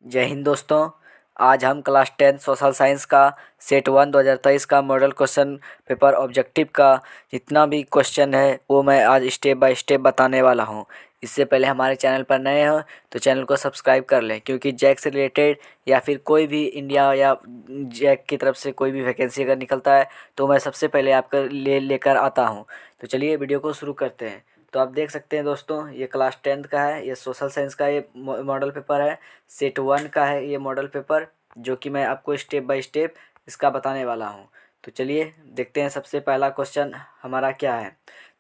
जय हिंद दोस्तों। आज हम क्लास 10 सोशल साइंस का सेट 1 2023 का मॉडल क्वेश्चन पेपर ऑब्जेक्टिव का जितना भी क्वेश्चन है वो मैं आज स्टेप बाय स्टेप बताने वाला हूं। इससे पहले हमारे चैनल पर नए हो तो चैनल को सब्सक्राइब कर लें, क्योंकि जैक से रिलेटेड या फिर कोई भी इंडिया या जैक की तरफ से कोई भी वैकेंसी अगर निकलता है तो मैं सबसे पहले आपके लिए लेकर आता हूं। तो चलिए वीडियो को शुरू करते हैं। तो आप देख सकते हैं दोस्तों, ये क्लास 10 का है, ये सोशल साइंस का ये मॉडल पेपर है। सेट 1 का है ये मॉडल पेपर, जो कि मैं आपको स्टेप बाय स्टेप इसका बताने वाला हूँ। तो चलिए देखते हैं सबसे पहला क्वेश्चन हमारा क्या है।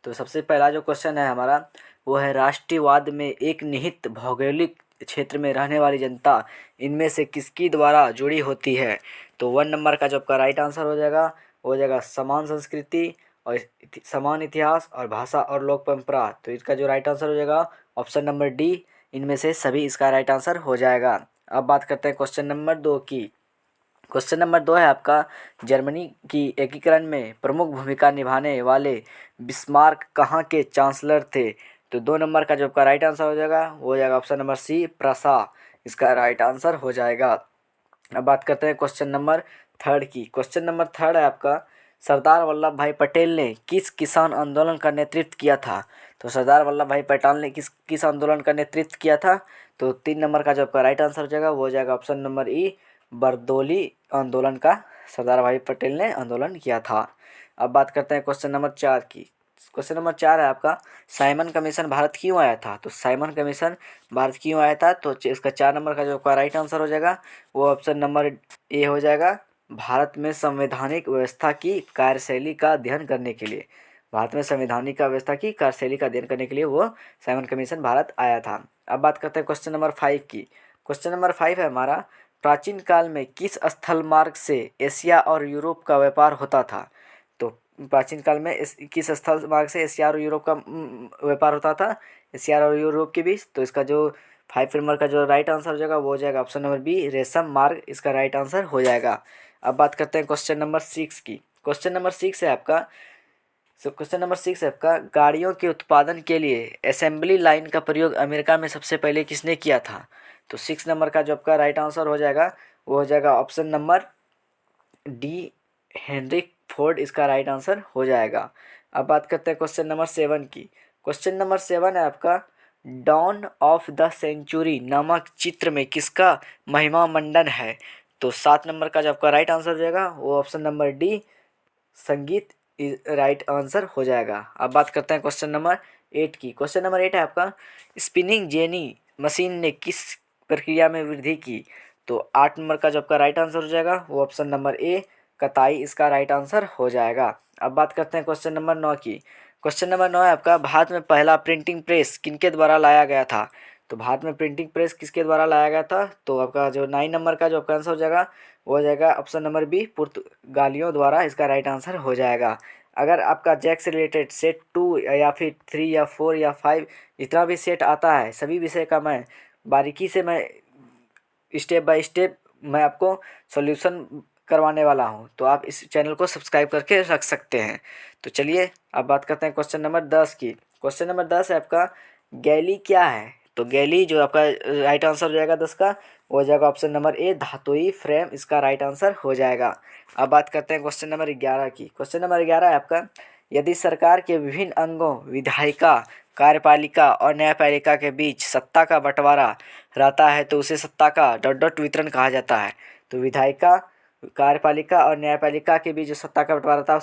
तो सबसे पहला जो क्वेश्चन है हमारा वो है, राष्ट्रवाद में एक निहित भौगोलिक क्षेत्र में रहने वाली जनता इनमें से किसकी द्वारा जुड़ी होती है। तो 1 नंबर का जो आपका राइट आंसर हो जाएगा वो हो जाएगा समान संस्कृति और समान इतिहास और भाषा और लोक परंपरा। तो इसका जो राइट आंसर हो जाएगा ऑप्शन नंबर डी, इनमें से सभी इसका राइट आंसर हो जाएगा। अब बात करते हैं क्वेश्चन नंबर 2 की। क्वेश्चन नंबर 2 है आपका, जर्मनी की एकीकरण में प्रमुख भूमिका निभाने वाले बिस्मार्क कहाँ के चांसलर थे। तो 2 नंबर का जो आपका राइट आंसर हो जाएगा वो हो जाएगा ऑप्शन नंबर सी, प्रसा इसका राइट आंसर हो जाएगा। अब बात करते हैं क्वेश्चन नंबर 3 की। क्वेश्चन नंबर 3 है आपका, सरदार वल्लभ भाई पटेल ने किस किसान आंदोलन का नेतृत्व किया था। तो सरदार वल्लभ भाई पटेल ने किस किस आंदोलन का नेतृत्व किया था। तो 3 नंबर का जो आपका राइट आंसर हो जाएगा वो हो जाएगा ऑप्शन नंबर ई, बरदौली आंदोलन का सरदार भाई पटेल ने आंदोलन किया था। अब बात करते हैं क्वेश्चन नंबर 4 की। क्वेश्चन नंबर 4 है आपका, साइमन कमीशन भारत क्यों आया था। तो साइमन कमीशन भारत क्यों आया था, तो इसका 4 नंबर का जो आपका राइट आंसर हो जाएगा वो ऑप्शन नंबर ए हो जाएगा, भारत में संवैधानिक व्यवस्था की कार्यशैली का अध्ययन करने के लिए। भारत में संवैधानिक व्यवस्था की कार्यशैली का अध्ययन करने के लिए वो साइमन कमीशन भारत आया था। अब बात करते हैं क्वेश्चन नंबर 5 की। क्वेश्चन नंबर 5 है हमारा, प्राचीन काल में किस स्थल मार्ग से एशिया और यूरोप का व्यापार होता था। तो प्राचीन काल में किस स्थल मार्ग से एशिया और यूरोप का व्यापार होता था, एशिया और यूरोप के बीच। तो इसका जो 5 नंबर का जो राइट आंसर हो जाएगा वो हो जाएगा ऑप्शन नंबर बी, रेशम मार्ग इसका राइट आंसर हो जाएगा। अब बात करते हैं क्वेश्चन नंबर 6 की। क्वेश्चन नंबर 6 है आपका, क्वेश्चन नंबर 6 है आपका, गाड़ियों के उत्पादन के लिए असेंबली लाइन का प्रयोग अमेरिका में सबसे पहले किसने किया था। तो 6 नंबर का जो आपका राइट आंसर हो जाएगा वो हो जाएगा option number D, Henrik Ford इसका राइट आंसर हो जाएगा। अब बात करते हैं क्वेश्चन नंबर 7 की। क्वेश्चन नंबर 7 है आपका, डॉन ऑफ द सेंचुरी नामक चित्र में किसका महिमा मंडन है। तो 7 नंबर का जो आपका राइट आंसर हो जाएगा वो ऑप्शन नंबर डी, संगीत राइट आंसर हो जाएगा। अब बात करते हैं क्वेश्चन नंबर 8 की। क्वेश्चन नंबर 8 है आपका, स्पिनिंग जेनी मशीन ने किस प्रक्रिया में वृद्धि की। तो 8 नंबर का जो आपका राइट आंसर हो जाएगा वो ऑप्शन नंबर ए, कताई इसका राइट आंसर हो जाएगा। अब बात करते हैं क्वेश्चन नंबर 9 की। क्वेश्चन नंबर 9 है आपका, भारत में पहला प्रिंटिंग प्रेस किनके द्वारा लाया गया था। तो भारत में प्रिंटिंग प्रेस किसके द्वारा लाया गया था। तो आपका जो 9 नंबर का जो आपका आंसर हो जाएगा वो हो जाएगा ऑप्शन नंबर बी, पुर्तगालियों द्वारा इसका राइट आंसर हो जाएगा। अगर आपका जैक से रिलेटेड सेट 2 या फिर 3 या 4 या 5 जितना भी सेट आता है सभी विषय का मैं बारीकी से मैं स्टेप बाय स्टेप मैं आपको सॉल्यूशन करवाने वाला हूं, तो आप इस चैनल को सब्सक्राइब करके रख सकते हैं। तो चलिए अब बात करते हैं क्वेश्चन नंबर 10 की। क्वेश्चन नंबर 10 है आपका, गैली क्या है। तो गैली जो आपका राइट आंसर हो जाएगा 10 का वो हो जाएगा ऑप्शन नंबर ए, धातुई फ्रेम इसका राइट आंसर हो जाएगा। अब बात करते हैं क्वेश्चन नंबर 11 की। क्वेश्चन नंबर 11 है आपका, यदि सरकार के विभिन्न अंगों विधायिका, कार्यपालिका और न्यायपालिका के बीच सत्ता का बंटवारा रहता है तो उसे सत्ता का डॉट डॉट वितरण कहा जाता है। तो विधायिका, कार्यपालिका और न्यायपालिका के बीच जो सत्ता का बंटवारा था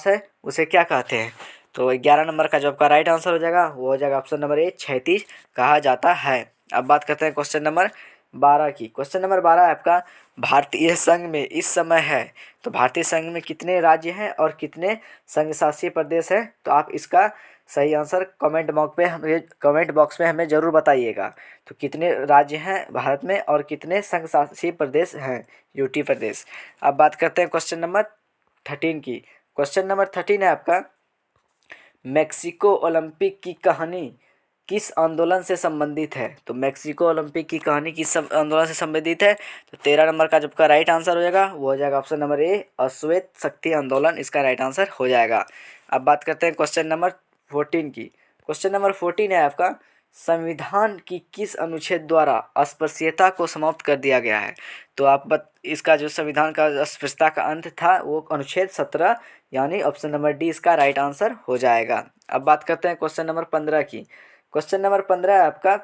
उसे क्या कहते हैं। तो 11 नंबर का जो आपका राइट आंसर हो जाएगा वो हो जाएगा ऑप्शन नंबर ए, क्षैतिज कहा जाता है। अब बात करते हैं क्वेश्चन नंबर 12 की। क्वेश्चन नंबर 12 है आपका, भारतीय संघ में इस समय है। तो भारतीय संघ में कितने राज्य हैं और कितने संघ शासित प्रदेश हैं। तो आप इसका सही आंसर कमेंट बॉक्स में हमें ज़रूर बताइएगा। तो कितने राज्य हैं भारत में और कितने संघ शासित प्रदेश हैं, यूटी प्रदेश। अब बात करते हैं क्वेश्चन नंबर 13 की। क्वेश्चन नंबर 13 है आपका, मेक्सिको ओलंपिक की कहानी किस आंदोलन से संबंधित है। तो मेक्सिको ओलंपिक की कहानी किस आंदोलन से संबंधित है। तो 13 नंबर का जो आपका राइट आंसर हो जाएगा वो हो जाएगा ऑप्शन नंबर ए, अश्वेत शक्ति आंदोलन इसका राइट आंसर हो जाएगा। अब बात करते हैं क्वेश्चन नंबर 14 की। क्वेश्चन नंबर 14 है आपका, संविधान की किस अनुच्छेद द्वारा अस्पृश्यता को समाप्त कर दिया गया है? तो इसका जो संविधान का अस्पृश्यता का अंत था वो अनुच्छेद 17, यानी ऑप्शन नंबर डी इसका राइट आंसर हो जाएगा। अब बात करते हैं क्वेश्चन नंबर 15 की। क्वेश्चन नंबर 15 है आपका,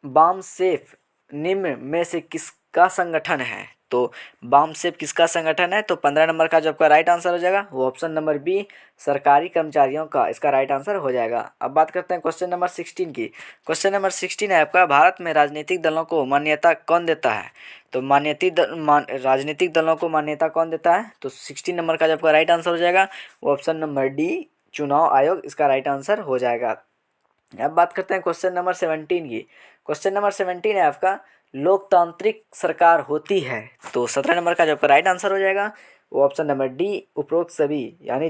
बामसेफ निम्न में से किसका संगठन है? तो बामसेफ किसका संगठन है? तो 15 नंबर का जो आपका राइट आंसर हो जाएगा वो ऑप्शन नंबर बी सरकारी कर्मचारियों का इसका राइट आंसर हो जाएगा। अब बात करते हैं क्वेश्चन नंबर 16 की। क्वेश्चन नंबर 16 है आपका, भारत में राजनीतिक दलों को मान्यता कौन देता है? तो राजनीतिक दलों को मान्यता कौन देता है? तो 16 नंबर का जो आपका राइट आंसर हो जाएगा वो ऑप्शन नंबर डी चुनाव आयोग इसका राइट आंसर हो जाएगा। अब बात करते हैं क्वेश्चन नंबर 17 की। क्वेश्चन नंबर 17 है आपका, लोकतांत्रिक सरकार होती है? तो 17 नंबर का जो आपका राइट आंसर हो जाएगा वो ऑप्शन नंबर डी उपरोक्त सभी, यानी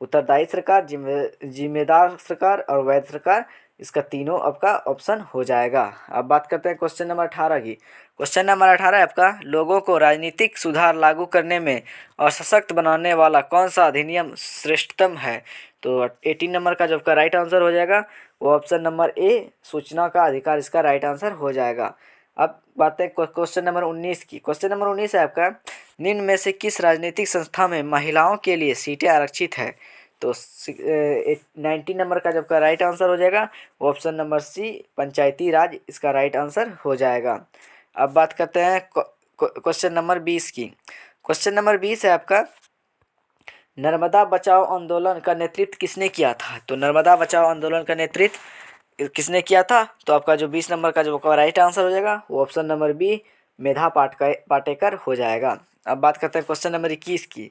उत्तरदायी सरकार, जिम्मेदार सरकार और वैध सरकार, इसका तीनों आपका ऑप्शन हो जाएगा। अब बात करते हैं क्वेश्चन नंबर 18 की। क्वेश्चन नंबर 18 है आपका, लोगों को राजनीतिक सुधार लागू करने में और सशक्त बनाने वाला कौन सा अधिनियम श्रेष्ठतम है? तो 18 नंबर का जो आपका राइट आंसर हो जाएगा वो ऑप्शन नंबर ए सूचना का अधिकार इसका राइट आंसर हो जाएगा। अब बात है क्वेश्चन नंबर 19 की। क्वेश्चन नंबर 19 है आपका, निम्न में से किस राजनीतिक संस्था में महिलाओं के लिए सीटें आरक्षित है? तो 19 नंबर का जो आपका राइट आंसर हो जाएगा वो ऑप्शन नंबर सी पंचायती राज इसका राइट आंसर हो जाएगा। अब बात करते हैं क्वेश्चन नंबर 20 की। क्वेश्चन नंबर 20 है आपका, नर्मदा बचाओ आंदोलन का नेतृत्व किसने किया था? तो नर्मदा बचाओ आंदोलन का नेतृत्व किसने किया था? तो आपका जो 20 नंबर का जो राइट आंसर हो जाएगा वो ऑप्शन नंबर बी मेधा पाटेकर हो जाएगा। अब बात करते हैं क्वेश्चन नंबर 21 की।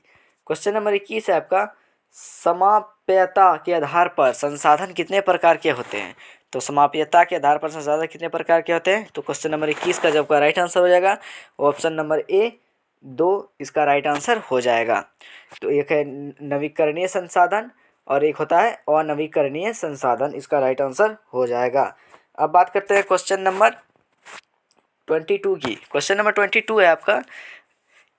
क्वेश्चन नंबर 21 है आपका, समाप्यता के आधार पर संसाधन कितने प्रकार के होते हैं? तो समाप्यता के आधार पर संसाधन कितने प्रकार के होते हैं? तो क्वेश्चन नंबर 21 का जो आपका राइट आंसर हो जाएगा वो ऑप्शन नंबर ए 2 इसका राइट आंसर हो जाएगा। तो एक है नवीकरणीय संसाधन और एक होता है अनवीकरणीय संसाधन, इसका राइट आंसर हो जाएगा। अब बात करते हैं क्वेश्चन नंबर 22 की। क्वेश्चन नंबर 22 है आपका,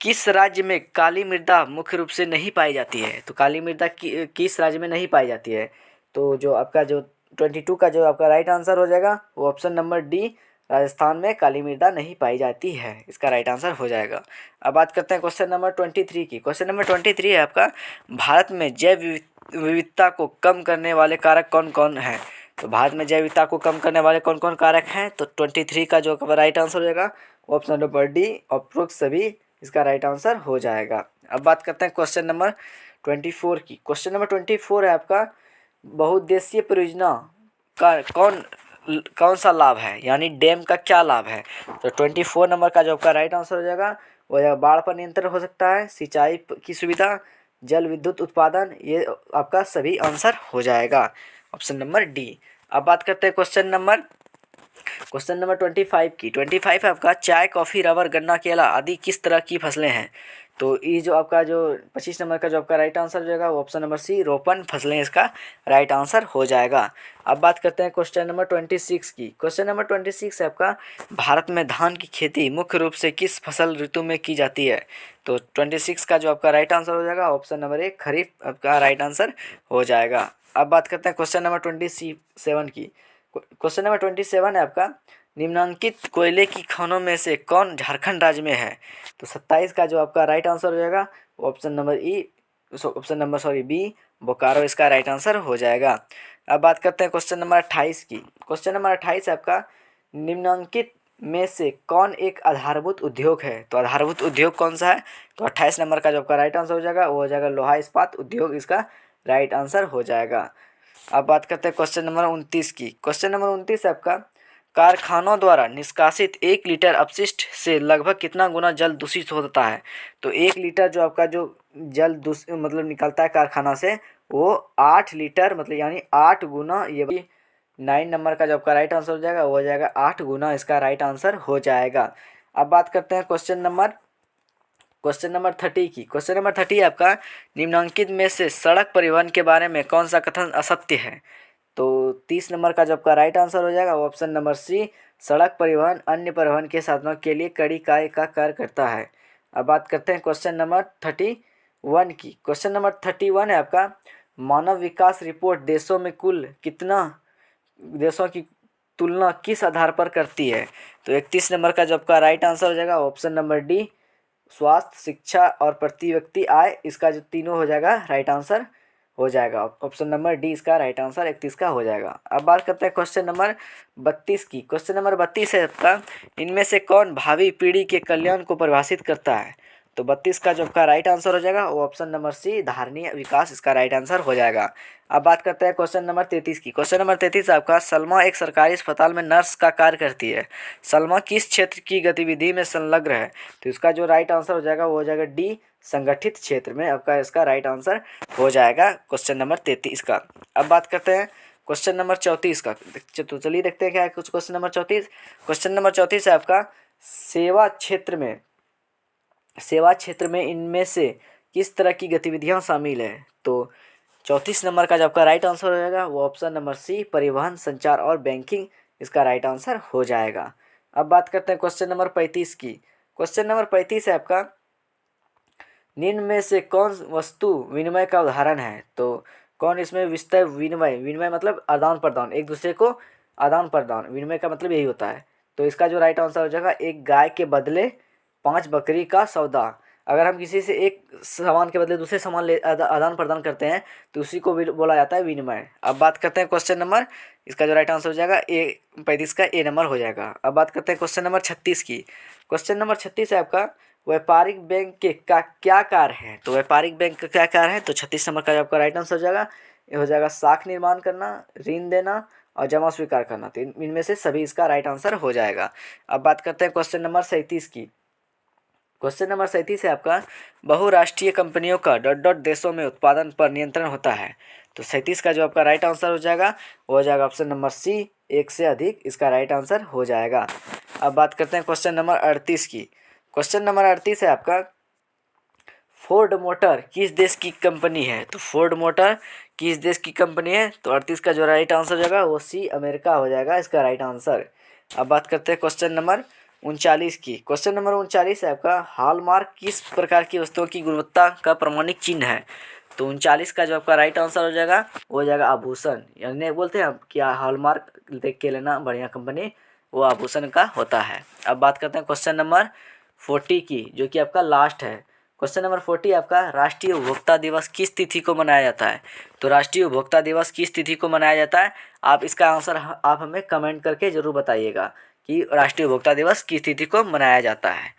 किस राज्य में काली मृदा मुख्य रूप से नहीं पाई जाती है? तो काली मृदा किस राज्य में नहीं पाई जाती है? तो जो आपका जो 22 का जो आपका राइट आंसर हो जाएगा वो ऑप्शन नंबर डी राजस्थान में काली मृदा नहीं पाई जाती है, इसका राइट आंसर हो जाएगा। अब बात करते हैं क्वेश्चन नंबर 23 की। क्वेश्चन नंबर 23 है आपका, भारत में जैव विविधता को कम करने वाले कारक कौन कौन हैं? तो भारत में जैव विविधता को कम करने वाले कौन कौन कारक हैं? तो 23 का जो राइट आंसर हो जाएगा ऑप्शन नंबर डी उपरोक्त सभी, इसका राइट आंसर हो जाएगा। अब बात करते हैं क्वेश्चन नंबर 24 की। क्वेश्चन नंबर 24 है आपका, बहुउद्देशीय परियोजना का कौन सा लाभ है, यानी डैम का क्या लाभ है? तो 24 नंबर का जो आपका राइट आंसर हो जाएगा वो है बाढ़ पर नियंत्रण हो सकता है, सिंचाई की सुविधा, जल विद्युत उत्पादन, ये आपका सभी आंसर हो जाएगा ऑप्शन नंबर डी। अब बात करते हैं क्वेश्चन नंबर 25 की। 25 है आपका, चाय कॉफ़ी रबर गन्ना केला आदि किस तरह की फसलें हैं? तो ये जो आपका जो 25 नंबर का जो आपका राइट आंसर हो जाएगा वो ऑप्शन नंबर सी रोपण फसलें इसका राइट आंसर हो जाएगा। अब बात करते हैं क्वेश्चन नंबर 26 की। क्वेश्चन नंबर 26 है आपका, भारत में धान की खेती मुख्य रूप से किस फसल ऋतु में की जाती है? तो 26 का जो आपका राइट आंसर हो जाएगा ऑप्शन नंबर ए खरीफ आपका राइट आंसर हो जाएगा। अब बात करते हैं क्वेश्चन नंबर 27 की। क्वेश्चन नंबर 27 है आपका, निम्नलिखित कोयले की खानों में से कौन झारखंड राज्य में है? तो 27 का जो आपका राइट आंसर हो जाएगा ऑप्शन नंबर बी बोकारो इसका राइट आंसर हो जाएगा। अब बात करते हैं क्वेश्चन नंबर 28 की। क्वेश्चन नंबर 28 है आपका, निम्नलिखित में से कौन एक आधारभूत उद्योग है? तो आधारभूत उद्योग कौन सा है? तो 28 नंबर का जो आपका राइट आंसर हो जाएगा वो हो जाएगा लोहा इस्पात उद्योग, इसका राइट आंसर हो जाएगा। अब बात करते हैं क्वेश्चन नंबर 29 की। क्वेश्चन नंबर 29 है आपका, कारखानों द्वारा निष्कासित 1 लीटर अपशिष्ट से लगभग कितना गुना जल दूषित होता है? तो 1 लीटर जो आपका जो जल मतलब निकलता है कारखाना से वो 8 लीटर मतलब यानी 8 गुना, ये 9 नंबर का जो आपका राइट आंसर हो जाएगा वो हो जाएगा 8 गुना, इसका राइट आंसर हो जाएगा। अब बात करते हैं क्वेश्चन नंबर 30 की। क्वेश्चन नंबर 30 आपका, निम्नलिखित में से सड़क परिवहन के बारे में कौन सा कथन असत्य है? तो 30 नंबर का जो आपका राइट आंसर हो जाएगा वो ऑप्शन नंबर सी सड़क परिवहन अन्य परिवहन के साधनों के लिए कड़ी कार्य का कार्य करता है। अब बात करते हैं क्वेश्चन नंबर 31 की। क्वेश्चन नंबर 31 है आपका, मानव विकास रिपोर्ट देशों में कुल कितना देशों की तुलना किस आधार पर करती है? तो 31 नंबर का जो आपका राइट आंसर हो जाएगा ऑप्शन नंबर डी, स्वास्थ्य, शिक्षा और प्रति व्यक्ति आय, इसका जो तीनों हो जाएगा राइट आंसर हो जाएगा। ऑप्शन नंबर डी इसका राइट आंसर 31 का हो जाएगा। अब बात करते हैं क्वेश्चन नंबर 32 की। क्वेश्चन नंबर 32 है आपका, इनमें से कौन भावी पीढ़ी के कल्याण को परिभाषित करता है? तो 32 का जो आपका राइट आंसर हो जाएगा वो ऑप्शन नंबर सी, धारणीय विकास, इसका राइट आंसर हो जाएगा। अब बात करते हैं क्वेश्चन नंबर 33 की। क्वेश्चन नंबर 33 आपका, सलमा एक सरकारी अस्पताल में नर्स का कार्य करती है। सलमा किस क्षेत्र की गतिविधि में संलग्न है? तो इसका जो राइट आंसर हो जाएगा वो हो जाएगा डी, संगठित क्षेत्र में, आपका इसका राइट आंसर हो जाएगा क्वेश्चन नंबर 33 का। अब बात करते हैं क्वेश्चन नंबर 34 का। तो चलिए देखते हैं क्या है कुछ क्वेश्चन नंबर 34। क्वेश्चन नंबर 34 है आपका, सेवा क्षेत्र में इनमें से किस तरह की गतिविधियां शामिल है? तो 34 नंबर का जो आपका राइट आंसर हो जाएगा वो ऑप्शन नंबर सी, परिवहन, संचार और बैंकिंग, इसका राइट आंसर हो जाएगा। अब बात करते हैं क्वेश्चन नंबर 35 की। क्वेश्चन नंबर 35 है आपका, निम्न में से कौन वस्तु विनिमय का उदाहरण है? तो कौन इसमें विस्तृत विनिमय, विनिमय मतलब आदान प्रदान, एक दूसरे को आदान प्रदान, विनिमय का मतलब यही होता है। तो इसका जो राइट आंसर हो जाएगा, एक गाय के बदले 5 बकरी का सौदा। अगर हम किसी से एक सामान के बदले दूसरे सामान आदान प्रदान करते हैं तो उसी को बोला जाता है विनिमय। अब बात करते हैं क्वेश्चन नंबर, इसका जो राइट आंसर हो जाएगा ए, 35 का ए नंबर हो जाएगा। अब बात करते हैं क्वेश्चन नंबर 36 की। क्वेश्चन नंबर 36 है आपका, व्यापारिक बैंक के का क्या कार्य है? तो व्यापारिक बैंक का क्या कार्य है? तो 36 नंबर का आपका राइट आंसर हो जाएगा, ये हो जाएगा साख निर्माण करना, ऋण देना और जमा स्वीकार करना। तो इनमें से सभी इसका राइट आंसर हो जाएगा। अब बात करते हैं क्वेश्चन नंबर 37 की। क्वेश्चन नंबर 37 है आपका, बहुराष्ट्रीय कंपनियों का डॉट डॉट देशों में उत्पादन पर नियंत्रण होता है। तो 37 का जो आपका राइट आंसर हो जाएगा वो हो जाएगा ऑप्शन नंबर सी, एक से अधिक, इसका राइट आंसर हो जाएगा। अब बात करते हैं क्वेश्चन नंबर 38 की। क्वेश्चन नंबर 38 है आपका, फोर्ड मोटर किस देश की कंपनी है? तो फोर्ड मोटर किस देश की कंपनी है? तो 38 का जो राइट आंसर हो जाएगा वो सी, अमेरिका हो जाएगा इसका राइट आंसर। अब बात करते हैं क्वेश्चन नंबर 39 की। क्वेश्चन नंबर 39 है आपका, हॉलमार्क किस प्रकार की वस्तुओं की गुणवत्ता का प्रमाणिक चिन्ह है? तो 39 का जो आपका राइट आंसर हो जाएगा वो हो जाएगा आभूषण, यानी बोलते हैं हम कि हॉलमार्क देख के लेना बढ़िया कंपनी, वो आभूषण का होता है। अब बात करते हैं क्वेश्चन नंबर 40 की, जो कि आपका लास्ट है। क्वेश्चन नंबर 40 आपका, राष्ट्रीय उपभोक्ता दिवस किस तिथि को मनाया जाता है? तो राष्ट्रीय उपभोक्ता दिवस किस तिथि को मनाया जाता है? आप इसका आंसर आप हमें कमेंट करके ज़रूर बताइएगा कि राष्ट्रीय उपभोक्ता दिवस किस तिथि को मनाया जाता है।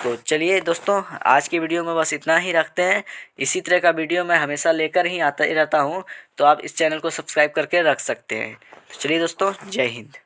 तो चलिए दोस्तों, आज की वीडियो में बस इतना ही रखते हैं। इसी तरह का वीडियो मैं हमेशा लेकर ही आता ही रहता हूँ, तो आप इस चैनल को सब्सक्राइब करके रख सकते हैं। तो चलिए दोस्तों, जय हिंद।